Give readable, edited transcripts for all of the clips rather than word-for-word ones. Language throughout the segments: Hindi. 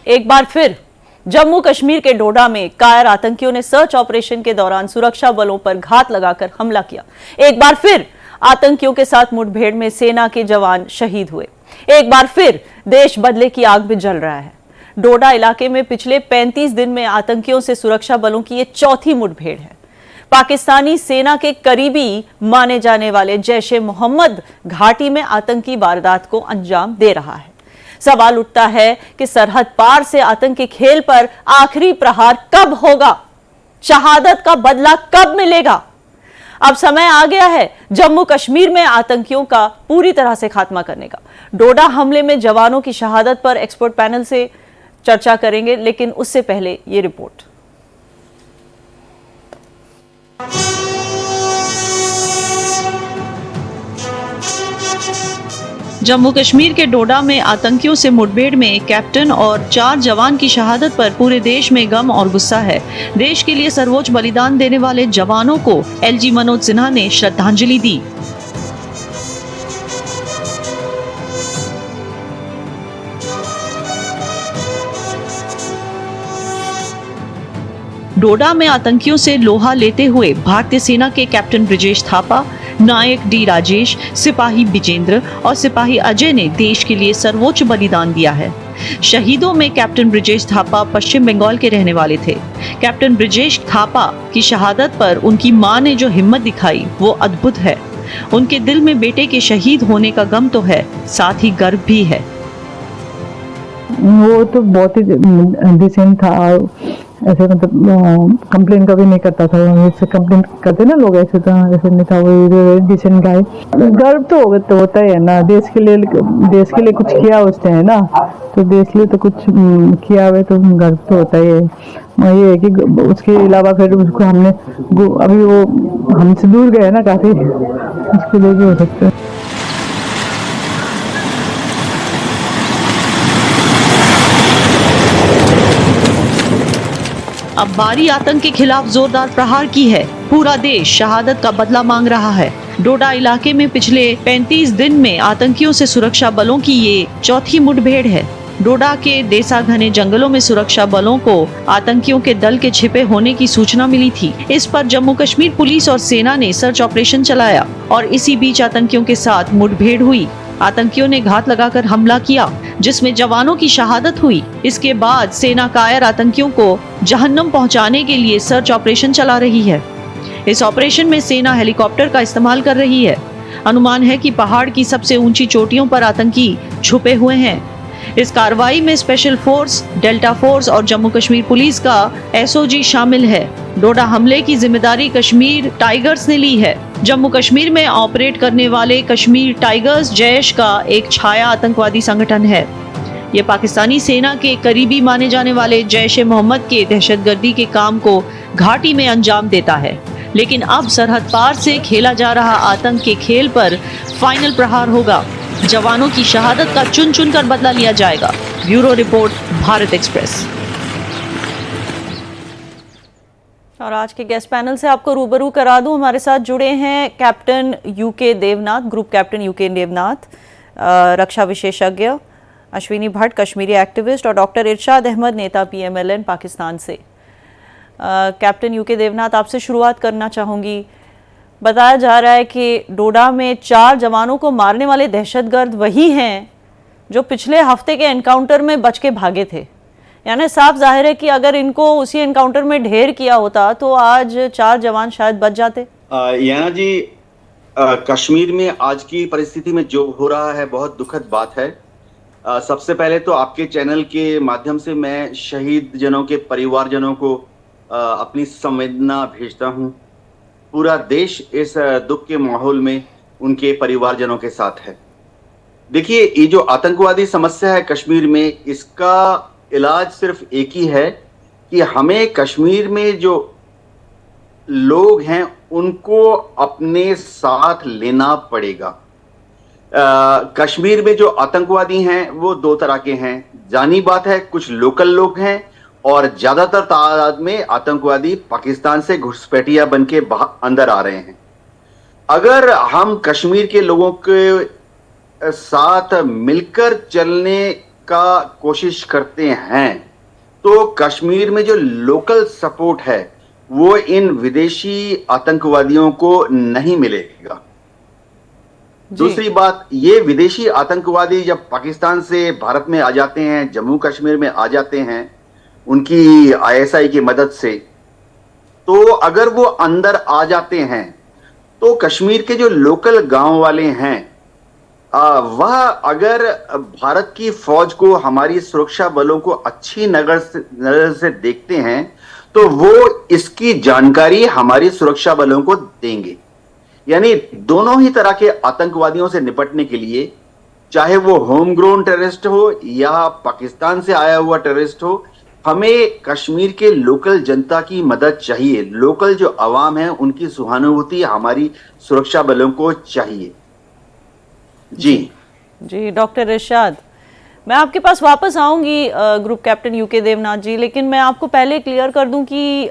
एक बार फिर जम्मू कश्मीर के डोडा में कायर आतंकियों ने सर्च ऑपरेशन के दौरान सुरक्षा बलों पर घात लगाकर हमला किया। एक बार फिर आतंकियों के साथ मुठभेड़ में सेना के जवान शहीद हुए। एक बार फिर देश बदले की आग में जल रहा है। डोडा इलाके में पिछले 35 दिन में आतंकियों से सुरक्षा बलों की ये चौथी मुठभेड़ है। पाकिस्तानी सेना के करीबी माने जाने वाले जैश ए मोहम्मद घाटी में आतंकी वारदात को अंजाम दे रहा है। सवाल उठता है कि सरहद पार से आतंक के खेल पर आखिरी प्रहार कब होगा? शहादत का बदला कब मिलेगा? अब समय आ गया है जम्मू कश्मीर में आतंकियों का पूरी तरह से खात्मा करने का। डोडा हमले में जवानों की शहादत पर एक्सपर्ट पैनल से चर्चा करेंगे, लेकिन उससे पहले ये रिपोर्ट। जम्मू कश्मीर के डोडा में आतंकियों से मुठभेड़ में कैप्टन और 4 जवान की शहादत पर पूरे देश में गम और गुस्सा है। देश के लिए सर्वोच्च बलिदान देने वाले जवानों को एलजी मनोज सिन्हा ने श्रद्धांजलि दी। डोडा में आतंकियों से लोहा लेते हुए भारतीय सेना के कैप्टन ब्रिजेश थापा, नायक डी राजेश, सिपाही विजेंद्र और सिपाही अजय ने देश के लिए सर्वोच्च बलिदान दिया है। शहीदों में कैप्टन ब्रिजेश थापा पश्चिम बंगाल के रहने वाले थे। कैप्टन ब्रिजेश थापा की शहादत पर उनकी मां ने जो हिम्मत दिखाई वो अद्भुत है। उनके दिल में बेटे के शहीद होने का गम तो है, साथ ही गर्व भी है। वो तो बहुत ही डिसेंट था, ऐसे मतलब कंप्लेन कभी नहीं करता था। इससे कंप्लेन करते ना लोग, ऐसे था ऐसे नहीं था, वो डिसेंट गाय। गर्व तो होता ही है ना, देश के लिए कुछ किया उसने, है ना, तो देश के लिए तो कुछ किया हुआ, तो गर्व तो होता ही है। ये है कि उसके अलावा फिर उसको हमने अभी वो हमसे दूर गए ना काफी, उसके लिए भी हो सकता है। अब बारी आतंक के खिलाफ जोरदार प्रहार की है। पूरा देश शहादत का बदला मांग रहा है। डोडा इलाके में पिछले 35 दिन में आतंकियों से सुरक्षा बलों की ये चौथी मुठभेड़ है। डोडा के देसा घने जंगलों में सुरक्षा बलों को आतंकियों के दल के छिपे होने की सूचना मिली थी। इस पर जम्मू कश्मीर पुलिस और सेना ने सर्च ऑपरेशन चलाया और इसी बीच आतंकियों के साथ मुठभेड़ हुई। आतंकियों ने घात लगाकर हमला किया, जिसमें जवानों की शहादत हुई। इसके बाद सेना कायर आतंकियों को जहन्नम पहुंचाने के लिए सर्च ऑपरेशन चला रही है। इस ऑपरेशन में सेना हेलीकॉप्टर का इस्तेमाल कर रही है। अनुमान है कि पहाड़ की सबसे ऊंची चोटियों पर आतंकी छुपे हुए हैं। इस कार्रवाई में स्पेशल फोर्स, डेल्टा फोर्स और जम्मू कश्मीर पुलिस का एसओजी शामिल है। डोडा हमले की जिम्मेदारी कश्मीर टाइगर्स ने ली है। जम्मू कश्मीर में ऑपरेट करने वाले कश्मीर टाइगर्स जैश का एक छाया आतंकवादी संगठन है। ये पाकिस्तानी सेना के करीबी माने जाने वाले जैश ए मोहम्मद के दहशतगर्दी के काम को घाटी में अंजाम देता है। लेकिन अब सरहद पार से खेला जा रहा आतंक के खेल पर फाइनल प्रहार होगा। जवानों की शहादत का चुन चुन कर बदला लिया जाएगा। Bureau report, Bharat express. और आज के गेस्ट पैनल से आपको रूबरू करा दूं, हमारे साथ जुड़े हैं captain UK Devnath, group captain UK Devnath, रक्षा विशेषज्ञ अश्विनी भट्ट, कश्मीरी एक्टिविस्ट, और डॉक्टर इरशाद अहमद, नेता पीएमएलएन पाकिस्तान से। कैप्टन यूके देवनाथ, आपसे शुरुआत करना चाहूँगी। बताया जा रहा है कि डोडा में 4 जवानों को मारने वाले दहशतगर्द वही हैं जो पिछले हफ्ते के एनकाउंटर में बच के भागे थे। यानी साफ जाहिर है कि अगर इनको उसी एनकाउंटर में ढेर किया होता तो आज 4 जवान शायद बच जाते। याना जी, कश्मीर में आज की परिस्थिति में जो हो रहा है बहुत दुखद बात है। सबसे पहले तो आपके चैनल के माध्यम से मैं शहीद जनों के परिवारजनों को अपनी संवेदना भेजता हूं। पूरा देश इस दुख के माहौल में उनके परिवारजनों के साथ है। देखिए, ये जो आतंकवादी समस्या है कश्मीर में, इसका इलाज सिर्फ एक ही है कि हमें कश्मीर में जो लोग हैं उनको अपने साथ लेना पड़ेगा। कश्मीर में जो आतंकवादी हैं वो 2 तरह के हैं। जानी बात है, कुछ लोकल लोग हैं और ज्यादातर तादाद में आतंकवादी पाकिस्तान से घुसपैठिया बन के अंदर आ रहे हैं। अगर हम कश्मीर के लोगों के साथ मिलकर चलने का कोशिश करते हैं तो कश्मीर में जो लोकल सपोर्ट है वो इन विदेशी आतंकवादियों को नहीं मिलेगा। दूसरी बात, ये विदेशी आतंकवादी जब पाकिस्तान से भारत में आ जाते हैं, जम्मू कश्मीर में आ जाते हैं उनकी आईएसआई की मदद से, तो अगर वो अंदर आ जाते हैं तो कश्मीर के जो लोकल गांव वाले हैं वह अगर भारत की फौज को, हमारी सुरक्षा बलों को अच्छी नजर से देखते हैं तो वो इसकी जानकारी हमारी सुरक्षा बलों को देंगे। यानी दोनों ही तरह के आतंकवादियों से निपटने के लिए, चाहे वो होम ग्रोन टेररिस्ट हो या पाकिस्तान से आया हुआ टेररिस्ट हो, हमें कश्मीर के लोकल जनता की मदद चाहिए। लोकल जो अवाम है उनकी सहानुभूति हमारी सुरक्षा बलों को चाहिए। जी डॉक्टर इरशाद, मैं आपके पास वापस आऊंगी ग्रुप कैप्टन यूके देवनाथ जी, लेकिन मैं आपको पहले क्लियर कर दूं कि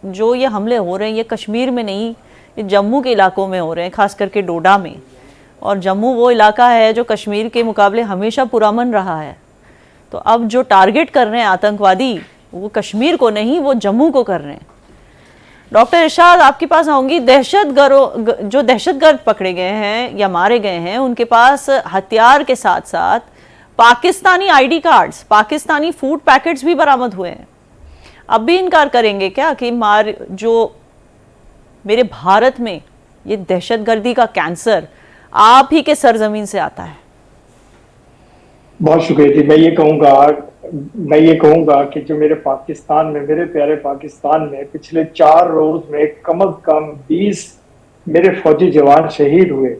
जो ये हमले हो रहे हैं ये कश्मीर में नहीं, ये जम्मू के इलाकों में हो रहे हैं, खास करके डोडा में। और जम्मू वो इलाका है जो कश्मीर के मुकाबले हमेशा पुरअमन रहा है। तो अब जो टारगेट कर रहे हैं आतंकवादी वो कश्मीर को नहीं, वो जम्मू को कर रहे हैं। डॉक्टर इरशाद, आपके पास आऊंगी। जो दहशतगर्द पकड़े गए हैं या मारे गए हैं उनके पास हथियार के साथ साथ Pakistani ID cards, Pakistani food packets भी बरामद हुए हैं। अब भी इनकार करेंगे क्या कि जो मेरे भारत में ये दहशतगर्दी का कैंसर आप ही के सरजमीन से आता है? बहुत शुक्रिया जी। मैं ये कहूंगा कि जो मेरे पाकिस्तान में, मेरे प्यारे पाकिस्तान में पिछले 4 रोज में कम से कम 20 मेरे फौजी जवान शहीद हुए।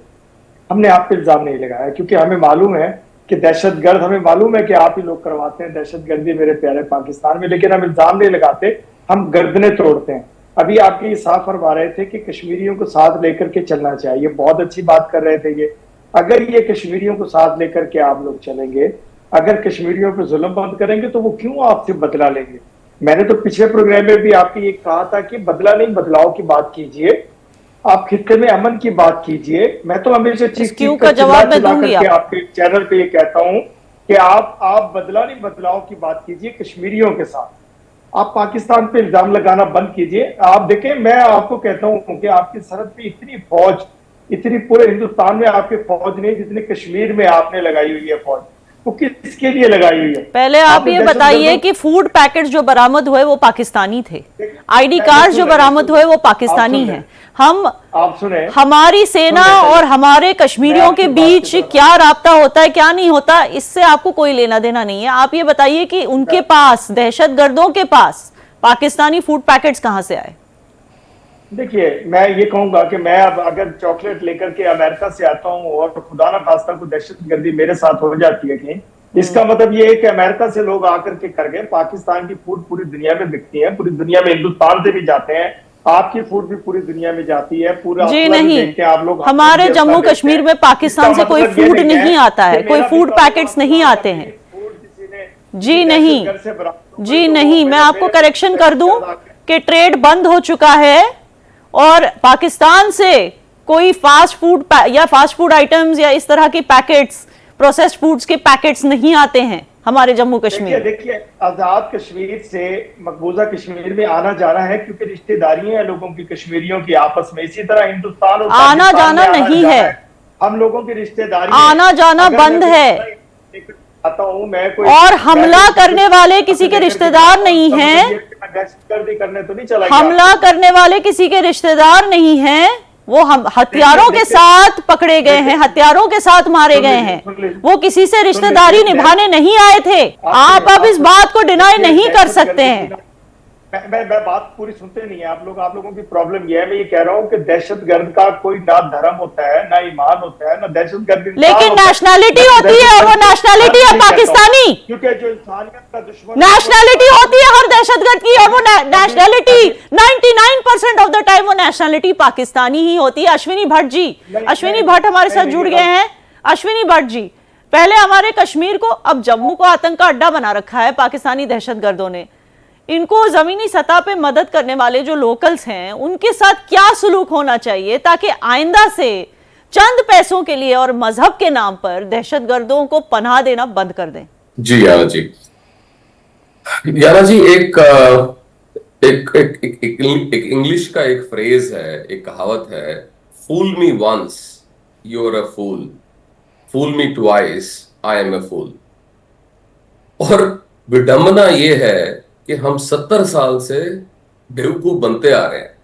हमने आप पे इल्जाम नहीं लगाया क्योंकि हमें मालूम है कि दहशतगर्द, हमें मालूम है कि आप ही लोग करवाते हैं दहशतगर्दी मेरे प्यारे पाकिस्तान में, लेकिन हम इल्जाम नहीं लगाते, हम गर्दनें तोड़ते हैं। अभी आपके साफ फरमा रहे थे कि कश्मीरियों को साथ लेकर के चलना चाहिए, बहुत अच्छी बात कर रहे थे ये। अगर ये कश्मीरियों को साथ लेकर के आप लोग चलेंगे, अगर कश्मीरियों पर जुल्म बंद करेंगे तो वो क्यों आपसे बदला लेंगे? मैंने तो पिछले प्रोग्राम में भी आपको ये कहा था कि बदला नहीं, बदलाव की बात कीजिए, आप खित्ते में अमन की बात कीजिए। मैं तो हमेशा चीज का जवाब मैं दूंगी आपके चैनल पे ये कहता हूं कि आप बदला नहीं, बदलाव की बात कीजिए कश्मीरियों के साथ। आप पाकिस्तान पे इल्जाम लगाना बंद कीजिए। आप देखें, मैं आपको कहता हूं कि आपकी सरहद पे इतनी फौज, इतनी पूरे हिंदुस्तान में आपकी फौज नहीं जितनी कश्मीर में आपने लगाई हुई है फौज, वो किसके लिए लगाई हुई है? पहले आप ये बताइए कि फूड पैकेट्स जो बरामद हुए वो पाकिस्तानी थे, आईडी कार्ड जो बरामद हुए वो पाकिस्तानी हैं। आप सुने, हमारी सेना और हमारे कश्मीरियों के बीच क्या राब्ता होता है क्या नहीं होता, इससे आपको कोई लेना देना नहीं है। आप ये बताइए कि उनके पास, दहशतगर्दों के पास पाकिस्तानी फूड पैकेट्स कहां से आए? देखिए, मैं ये कहूंगा कि मैं अब अगर चॉकलेट लेकर के अमेरिका से आता हूं और खुदा ना खास्ता को दहशतगर्दी मेरे साथ हो जाती है कि इसका मतलब ये है कि अमेरिका से लोग आकर के कर गए। पाकिस्तान की फूड पूरी दुनिया में बिकती है, पूरी दुनिया में, हिंदुस्तान से भी जाते हैं, आपकी फूड भी पूरी दुनिया में जाती है। पूरा जी नहीं, आप लोग हमारे जम्मू कश्मीर में पाकिस्तान से कोई फूड नहीं आता है, कोई फूड पैकेट्स नहीं आते हैं। जी नहीं, जी नहीं, मैं आपको करेक्शन कर दूं कि ट्रेड बंद हो चुका है और पाकिस्तान से कोई फास्ट फूड या फास्ट फूड आइटम्स या इस तरह की पैकेट्स, प्रोसेस्ड फूड्स के पैकेट्स नहीं आते हैं हमारे जम्मू कश्मीर। देखिए, आजाद कश्मीर से मकबूजा कश्मीर में आना जाना है क्योंकि रिश्तेदारी है लोगों की, कश्मीरियों की आपस में। इसी तरह हिंदुस्तान और आना जाना नहीं है, हम लोगों की रिश्तेदारी, आना जाना बंद है। और हमला करने वाले किसी के रिश्तेदार नहीं हैं, करने तो नहीं चला, हमला करने वाले किसी के रिश्तेदार नहीं हैं, वो हम हथियारों के साथ पकड़े गए हैं, हथियारों के साथ मारे गए हैं, वो किसी से रिश्तेदारी निभाने नहीं आए थे। आप अब इस बात को डिनाई नहीं कर सकते हैं। मैं बात पूरी सुनते नहीं है आप लोगों की प्रॉब्लम यह है। मैं ये कह रहा हूँ कि दहशतगर्द का कोई ना धर्म होता है, ना ईमान होता है, ना दहशतगर्द, लेकिन नेशनैलिटी होती है, और वो नेशनैलिटी है पाकिस्तानी। क्योंकि जो इंसानियत का दुश्मन, नेशनैलिटी होती है हर दहशतगर्द की, और वो नेशनैलिटी 99% ऑफ द टाइम वो नेशनैलिटी पाकिस्तानी ही होती है। अश्विनी भट्ट जी, अश्विनी भट्ट हमारे साथ जुड़ गए हैं। अश्विनी भट्ट जी, पहले हमारे कश्मीर को, अब जम्मू को आतंक का अड्डा बना रखा है पाकिस्तानी दहशतगर्दों ने। इनको जमीनी सतह पे मदद करने वाले जो लोकल्स हैं उनके साथ क्या सलूक होना चाहिए ताकि आइंदा से चंद पैसों के लिए और मजहब के नाम पर दहशतगर्दों को पनाह देना बंद कर दें? जी याना जी। याना जी, एक इंग्लिश का एक फ्रेज है, एक कहावत है, fool me once you are a fool, fool me twice I am a fool. और विडंबना ये है कि हम 70 साल से बेवकूफ बनते आ रहे हैं।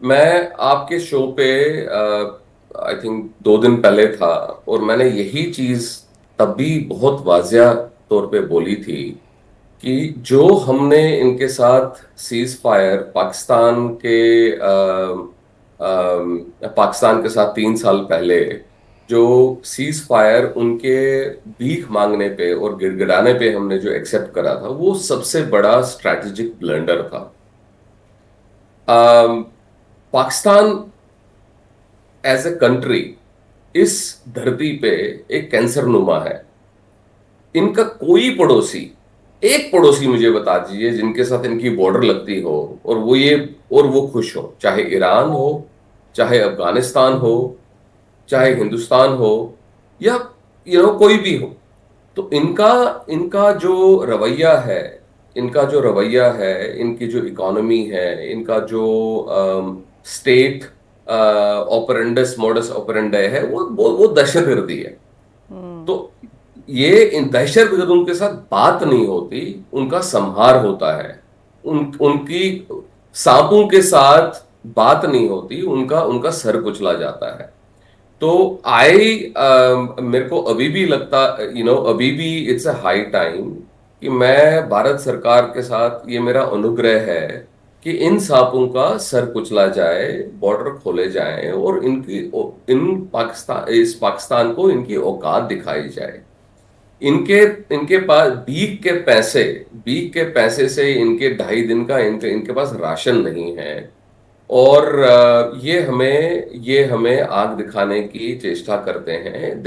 मैं आपके शो पे आई थिंक 2 दिन पहले था, और मैंने यही चीज तब भी बहुत वाजिया तौर पे बोली थी कि जो हमने इनके साथ सीज फायर पाकिस्तान के साथ 3 साल पहले जो सीज फायर उनके भीख मांगने पे और गिड़गिड़ाने पे हमने जो एक्सेप्ट करा था, वो सबसे बड़ा स्ट्रैटेजिक ब्लंडर था। अम, पाकिस्तान एज ए कंट्री इस धरती पे एक कैंसर नुमा है। इनका कोई पड़ोसी, एक पड़ोसी मुझे बता दीजिए जिनके साथ इनकी बॉर्डर लगती हो और वो खुश हो, चाहे ईरान हो, चाहे अफगानिस्तान हो, चाहे हिंदुस्तान हो, या कोई भी हो। तो इनका इनका जो रवैया है, इनकी जो इकोनॉमी है, इनका जो स्टेट ऑपरेंडस मॉडस ऑपरेंडे है, वो दहशतगर्दी है। तो ये इन दहशतगर्दों के साथ बात नहीं होती, उनका संहार होता है। उनकी सांपों के साथ बात नहीं होती, उनका उनका सर कुचला जाता है। तो मेरे को अभी भी लगता, अभी भी इट्स अ हाई टाइम कि मैं भारत सरकार के साथ, ये मेरा अनुग्रह है कि इन सांपों का सर कुचला जाए, बॉर्डर खोले जाएं, और इस पाकिस्तान को इनकी औकात दिखाई जाए। इनके इनके पास भीख के पैसे से इनके 2.5 दिन का इनके पास राशन नहीं है। और ये हमें आग दिखाने की चेष्टा करते हैं।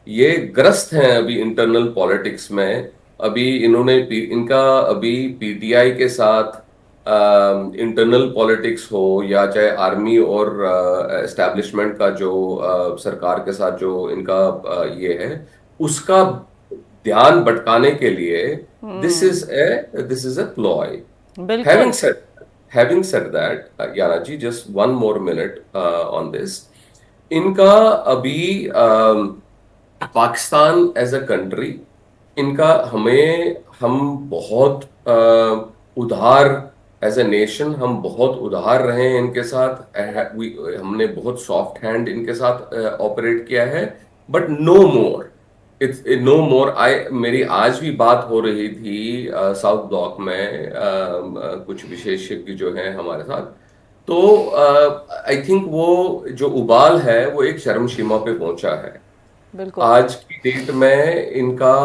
ये ग्रस्त हैं अभी इंटरनल पॉलिटिक्स में। इनका अभी पीटीआई के साथ इंटरनल पॉलिटिक्स हो, या चाहे आर्मी और एस्टैब्लिशमेंट का जो सरकार के साथ जो इनका ये है, उसका ध्यान भटकाने के लिए दिस इज अ प्लॉय। बिल्कुल। Having said having said that, Yana ji, just one more minute on this. इनका अभी पाकिस्तान एज अ कंट्री, इनका हम बहुत उधार, एज ए नेशन हम बहुत उधार रहे हैं इनके साथ। हमने बहुत सॉफ्ट हैंड इनके साथ ऑपरेट किया है, but no more, it's no more. मेरी आज भी बात हो रही थी साउथ ब्लॉक में कुछ विशेषज्ञ जो हैं हमारे साथ। तो आई थिंक वो जो उबाल है वो एक चरम सीमा पे पहुंचा है। बिल्कुल। आज की डेट में इनका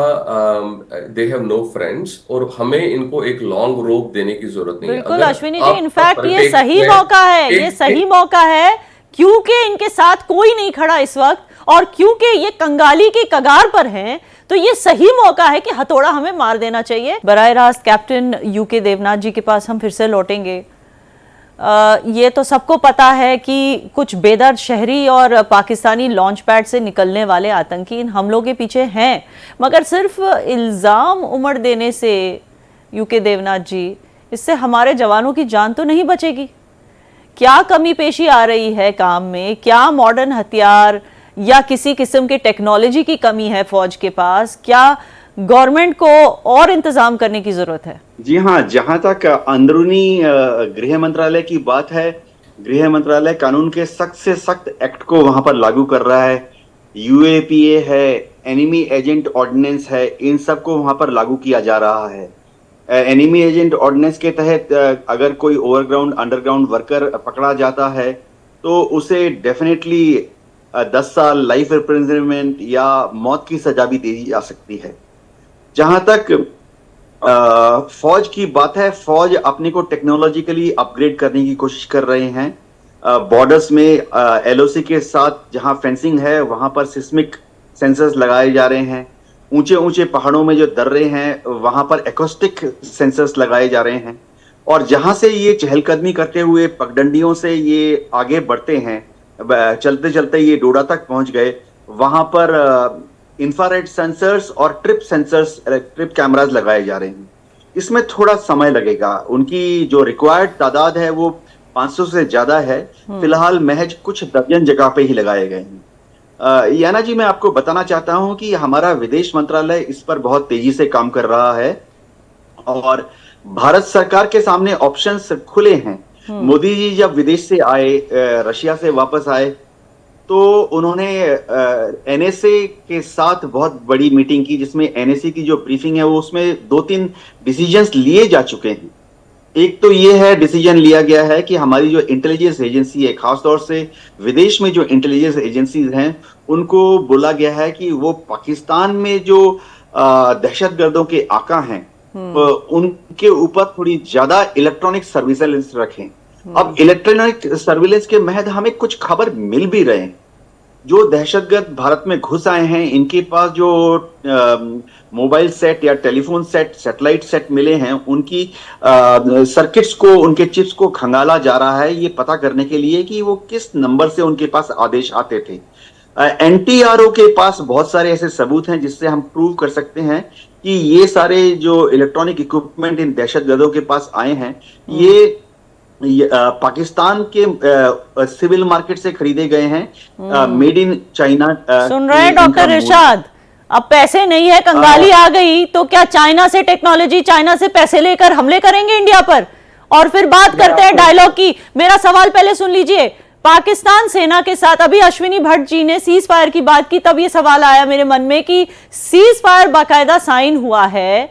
दे हैव नो फ्रेंड्स, और हमें इनको एक लॉन्ग रोप देने की जरूरत नहीं है। बिल्कुल अगर अश्विनी जी, आप इनफैक्ट ये परिपेक्ष सही में मौका है, ये एक सही मौका है, क्योंकि इनके साथ कोई नहीं खड़ा इस वक्त, और क्योंकि ये कंगाली की कगार पर हैं, तो ये सही मौका है कि हथौड़ा हमें मार देना चाहिए। बराह रास्त कैप्टन यूके देवनाथ जी के पास हम फिर से लौटेंगे। ये तो सबको पता है कि कुछ बेदर्द शहरी और पाकिस्तानी लॉन्च पैड से निकलने वाले आतंकी इन हमलों के पीछे हैं, मगर सिर्फ इल्ज़ाम उमड़ देने से यूके देवनाथ जी, इससे हमारे जवानों की जान तो नहीं बचेगी। क्या कमी पेशी आ रही है काम में? क्या मॉडर्न हथियार या किसी किस्म की टेक्नोलॉजी की कमी है फौज के पास? क्या गवर्नमेंट को और इंतजाम करने की जरूरत है? जी हाँ, जहां तक अंदरूनी गृह मंत्रालय की बात है, गृह मंत्रालय कानून के सख्त से सख्त एक्ट को वहां पर लागू कर रहा है। यूएपीए है, एनिमी एजेंट ऑर्डिनेंस है, इन सब को वहां पर लागू किया जा रहा है। एनिमी एजेंट ऑर्डिनेंस के तहत अगर कोई ओवरग्राउंड अंडरग्राउंड वर्कर पकड़ा जाता है तो उसे डेफिनेटली 10 साल लाइफ इम्प्रिजनमेंट या मौत की सजा भी दी जा सकती है। जहां तक फौज की बात है, फौज अपने को टेक्नोलॉजिकली अपग्रेड करने की कोशिश कर रहे हैं। बॉर्डर्स में एलओसी के साथ जहां फेंसिंग है वहां पर सिस्मिक सेंसर्स लगाए जा रहे हैं। ऊंचे ऊंचे पहाड़ों में जो दर्रे हैं वहां पर एकॉस्टिक सेंसर्स लगाए जा रहे हैं। और जहां से ये चहलकदमी करते हुए पगडंडियों से ये आगे बढ़ते हैं, चलते चलते ये डोडा तक पहुंच गए, वहां पर इंफ्रारेड सेंसर्स और ट्रिप कैमरास लगाए जा रहे हैं। इसमें थोड़ा समय लगेगा। उनकी जो रिक्वायर्ड तादाद है वो 500 से ज्यादा है। फिलहाल महज कुछ दर्जन जगह पे ही लगाए गए हैं। याना जी, मैं आपको बताना चाहता हूं कि हमारा विदेश मंत्रालय इस पर बहुत तेजी से काम कर रहा है और भारत सरकार के सामने ऑप्शंस खुले हैं। मोदी जी जब विदेश से आए, रशिया से वापस आए, तो उन्होंने एनएसए के साथ बहुत बड़ी मीटिंग की, जिसमें एनएसए की जो ब्रीफिंग है वो उसमें 2-3 डिसीजंस लिए जा चुके हैं। एक तो ये है, डिसीजन लिया गया है कि हमारी जो इंटेलिजेंस एजेंसी है, खासतौर से विदेश में जो इंटेलिजेंस एजेंसीज हैं, उनको बोला गया है कि वो पाकिस्तान में जो दहशतगर्दों के आका हैं उनके ऊपर थोड़ी ज्यादा इलेक्ट्रॉनिक सर्विलेंस रखें। अब इलेक्ट्रॉनिक सर्विलेंस के महज हमें कुछ खबर मिल भी रहे हैं। जो दहशतगर्द भारत में घुस आए हैं, इनके पास जो मोबाइल सेट या टेलीफोन सेट, सैटेलाइट सेट मिले हैं, उनकी सर्किट्स को, उनके चिप्स को खंगाला जा रहा है, ये पता करने के लिए कि वो किस नंबर से उनके पास आदेश आते थे। एनटीआरओ के पास बहुत सारे ऐसे सबूत हैं जिससे हम प्रूव कर सकते हैं कि ये सारे जो इलेक्ट्रॉनिक इक्विपमेंट इन दहशतगर्दों के पास आए हैं, ये पाकिस्तान के सिविल मार्केट से खरीदे गए हैं, मेड इन चाइना। सुन रहे हैं डॉक्टर इरशाद, अब पैसे नहीं है, कंगाली आ गई, तो क्या चाइना से टेक्नोलॉजी, चाइना से पैसे लेकर हमले करेंगे इंडिया पर? और फिर बात करते हैं डायलॉग की। मेरा सवाल पहले सुन लीजिए। पाकिस्तान सेना के साथ अभी अश्विनी भट्ट जी ने सीज फायर की बात की, तब ये सवाल आया मेरे मन में कि सीज फायर बाकायदा साइन हुआ है,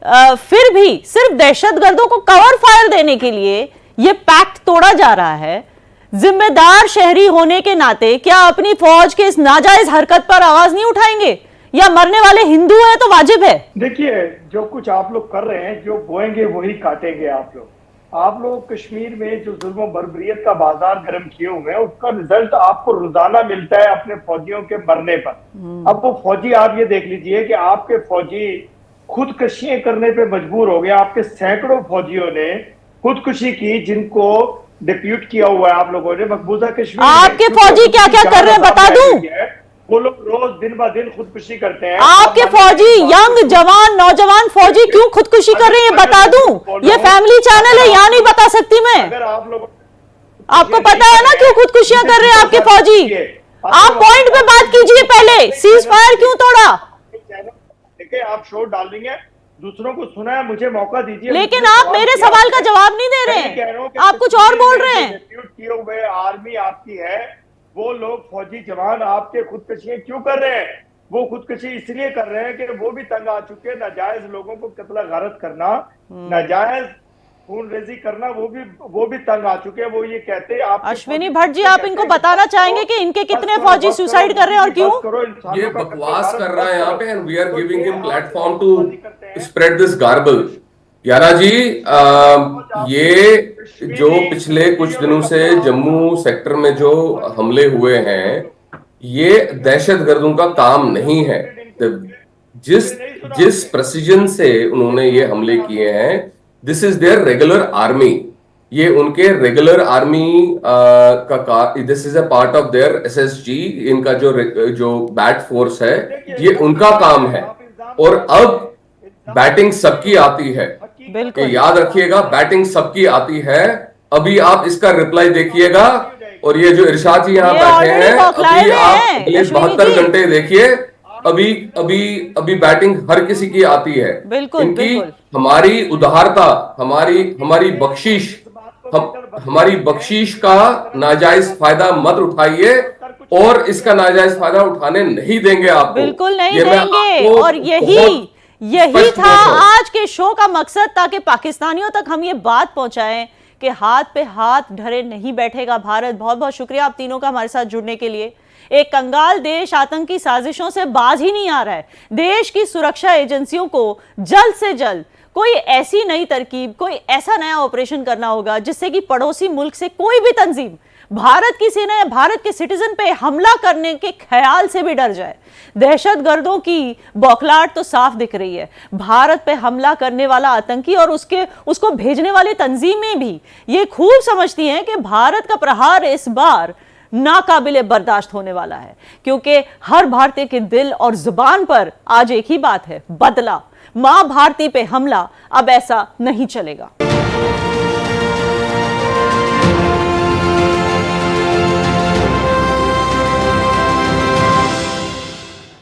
फिर भी सिर्फ दहशतगर्दों को कवर फायर देने के लिए ये पैक्ट तोड़ा जा रहा है। जिम्मेदार शहरी होने के नाते क्या अपनी फौज के इस नाजायज हरकत पर आवाज नहीं उठाएंगे, या मरने वाले हिंदू है तो वाजिब है? देखिए, जो कुछ आप लोग कर रहे हैं, जो बोएंगे वही काटेंगे आप लोग। आप लोग कश्मीर में जो जुल्म बर्बरियत का बाजार गर्म किए हुए हैं, उसका रिजल्ट आपको रोजाना मिलता है अपने फौजियों के मरने पर। अब वो फौजी, आप ये देख लीजिए कि आपके फौजी खुदकशियां करने पे मजबूर हो गए। आपके सैकड़ों फौजियों ने खुदकुशी की, जिनको डिप्यूट किया हुआ है आप लोगों ने मकबूजा कश्मीर। आपके फौजी क्या क्या कर रहे हैं बता दूं? वो लोग रोज दिन ब दिन खुदकुशी करते हैं। आपके फौजी, यंग जवान, नौजवान फौजी क्यों खुदकुशी कर रहे हैं बता दूं? ये फैमिली चैनल है, यहाँ नहीं बता सकती मैं। अगर आप लोग, आपको पता है ना क्यों खुदकुशियां कर रहे हैं आपके फौजी? आप पॉइंट पे बात कीजिए पहले, सीज फायर क्यों तोड़ा? देखिए, आप शो डाल देंगे, दूसरों को सुना है, मुझे मौका दीजिए। लेकिन आप मेरे सवाल का जवाब नहीं दे रहे हैं, आप कुछ और बोल रहे हैं। किए हुए आर्मी आपकी है, वो लोग फौजी जवान आपके खुदकशियां क्यों कर रहे हैं? वो खुदकशी इसलिए कर रहे हैं कि वो भी तंग आ चुके हैं। नाजायज लोगों को कत्ल गारत करना, नाजायज खून रेजी करना, वो भी तंग आ चुके हैं। वो ये कहते हैं, आप अश्विनी भट्ट जी, आप इनको बताना चाहेंगे कि इनके कितने फौजी सुसाइड कर रहे हैं और क्यों? ये बकवास कर रहा है यहाँ पे, and we are giving him platform to spread this garble. यारा जी, ये जो पिछले कुछ दिनों से जम्मू सेक्टर में जो हमले हुए हैं, ये दहशतगर्दों का काम नहीं है। जिस प्रेसिजन से उन्होंने ये हमले किए हैं, this is there regular army. ये उनके regular army this is a part of their SSG. इनका जो बैट फोर्स है, ये उनका काम है। और अब बैटिंग सबकी आती है, याद रखिएगा, बैटिंग सबकी आती है। अभी आप इसका रिप्लाई देखिएगा, और ये जो इरशाद जी यहाँ बैठे हैं, अभी आप अगले 72 घंटे देखिए, अभी बैटिंग हर किसी की आती है। इनकी हमारी उदारता, हमारी बख्शीश का नाजायज फायदा मत उठाइए, और इसका नाजायज फायदा उठाने नहीं देंगे आपको। बिल्कुल नहीं देंगे। और यही था आज के शो का मकसद, ताकि पाकिस्तानियों तक हम ये बात पहुंचाएं कि हाथ पे हाथ धरे नहीं बैठेगा भारत। बहुत बहुत शुक्रिया आप तीनों का हमारे साथ जुड़ने के लिए। एक कंगाल देश आतंकी साजिशों से बाज ही नहीं आ रहा है। देश की सुरक्षा एजेंसियों को जल्द से जल्द कोई ऐसी नई तरकीब, कोई ऐसा नया ऑपरेशन करना होगा जिससे कि पड़ोसी मुल्क से कोई भी तंजीम भारत की सेना या भारत के सिटीजन पे हमला करने के ख्याल से भी डर जाए। दहशतगर्दों की बौखलाहट तो साफ दिख रही है। भारत पे हमला करने वाला आतंकी और उसको भेजने वाली तंजीमें भी ये खूब समझती हैं कि भारत का प्रहार इस बार नाकाबिले बर्दाश्त होने वाला है, क्योंकि हर भारतीय के दिल और जुबान पर आज एक ही बात है, बदला। मां भारती पे हमला अब ऐसा नहीं चलेगा।